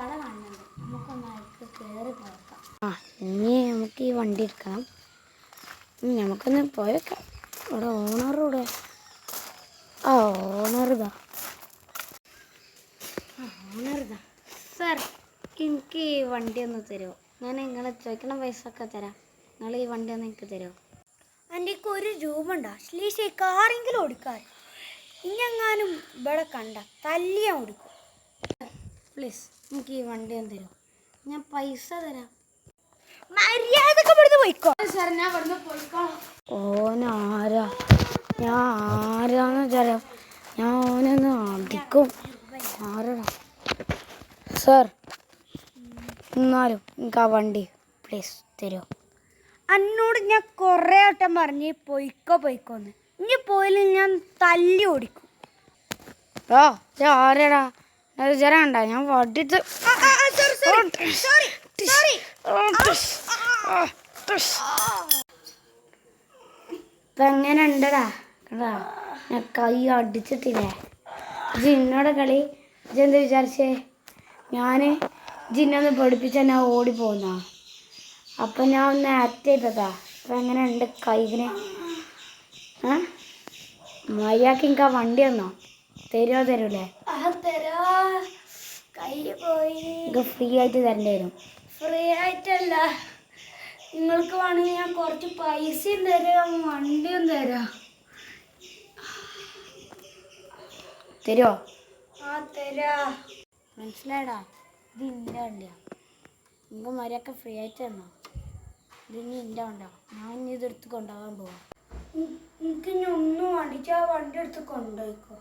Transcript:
കട കാണുന്നുണ്ട്, നമുക്കൊന്ന് അതിലേക്ക് കയറി പോയേക്കാം. ഇനി നമുക്ക് ഈ വണ്ടി എടുക്കണം. നമുക്കൊന്ന് പോയേക്കാം. ഇവിടെ ഓണറൂടെ ഓണറിതാ. സാർ, എനിക്ക് ഈ വണ്ടി ഒന്ന് തരുമോ? ഞാൻ നിങ്ങൾ ചോദിക്കണ പൈസ ഒക്കെ തരാം. നിങ്ങൾ ഈ വണ്ടി ഒന്ന് എനിക്ക് തരുമോ? എൻ്റെ ഒരു രൂപ ഉണ്ടോ? ശ്ലീശ കാറെങ്കിലും ഓടിക്കാൻ ഇനിയെങ്ങാനും ഇവിടെ കണ്ട തല്ലിയാ ഓടിക്കും. പ്ലീസ് എനിക്ക് ഈ വണ്ടി ഒന്ന് തരുമോ? ഞാൻ പൈസ തരാം. മര്യാദക്ക് ഇവിടുന്ന് പോയിക്കോ. സാർ, ഞാൻ ഇവിടുന്ന് പോയിക്കോളാം. ഓനാരാ? ഞാൻ ആരാന്ന് വെച്ചാലോ, ഞാൻ ഓനൊന്ന് അടിക്കും. ആരാടാ? സാർ, എന്നാലും എനിക്ക് ആ വണ്ടി പ്ലീസ് തരുമോ? എന്നോട് ഞാൻ കുറേ വട്ടം പറഞ്ഞ് പൊയ്ക്കോന്ന്. ഇനി പോയില്ല ഞാൻ തല്ലി ഓടിക്കും. ആരാടാ? ജരാണ്ട ഞാൻ വടിട്ട് ഇതെങ്ങനെ ഉണ്ടടാ? കണ്ടാ, ഞാൻ കൈ അടിച്ചിട്ടില്ലേ? ജിന്നോടെ കളി ഇജെന്ത് വിചാരിച്ചേ? ഞാൻ ജിന്നൊന്ന് പഠിപ്പിച്ച ഞാൻ ഓടിപ്പോന്ന. അപ്പം ഞാൻ ഒന്ന് ആക്ട് ചെയ്തതാ. അപ്പം എങ്ങനെ ഉണ്ട് കൈകിന്? മര്യാദക്ക് എനിക്ക് ആ വണ്ടി തന്നോ? തരൂലേ? കൈ പോയി. ഫ്രീ ആയിട്ട് തരേണ്ടി വരും. ഫ്രീ ആയിട്ടല്ല, നിങ്ങൾക്ക് വേണമെങ്കിൽ ഞാൻ കുറച്ച് പൈസയും തരാം, വണ്ടിയും തരാം. തരുമോ? തരാ. മനസ്സിലായടാ? ഇത് ഇൻ്റെ വണ്ടിയാ. നിങ്ങൾക്ക് മര്യാദക്ക് ഫ്രീ ആയിട്ട് തന്നോ? ഇതിനി എൻ്റെ വണ്ടിയാ. ഞാൻ ഇനി ഇതെടുത്ത് കൊണ്ടുപോകാൻ പോവാം. എനിക്ക് ഇനി ഒന്നും അടിച്ചാൽ വണ്ടി എടുത്ത് കൊണ്ടുപോയിക്കോ.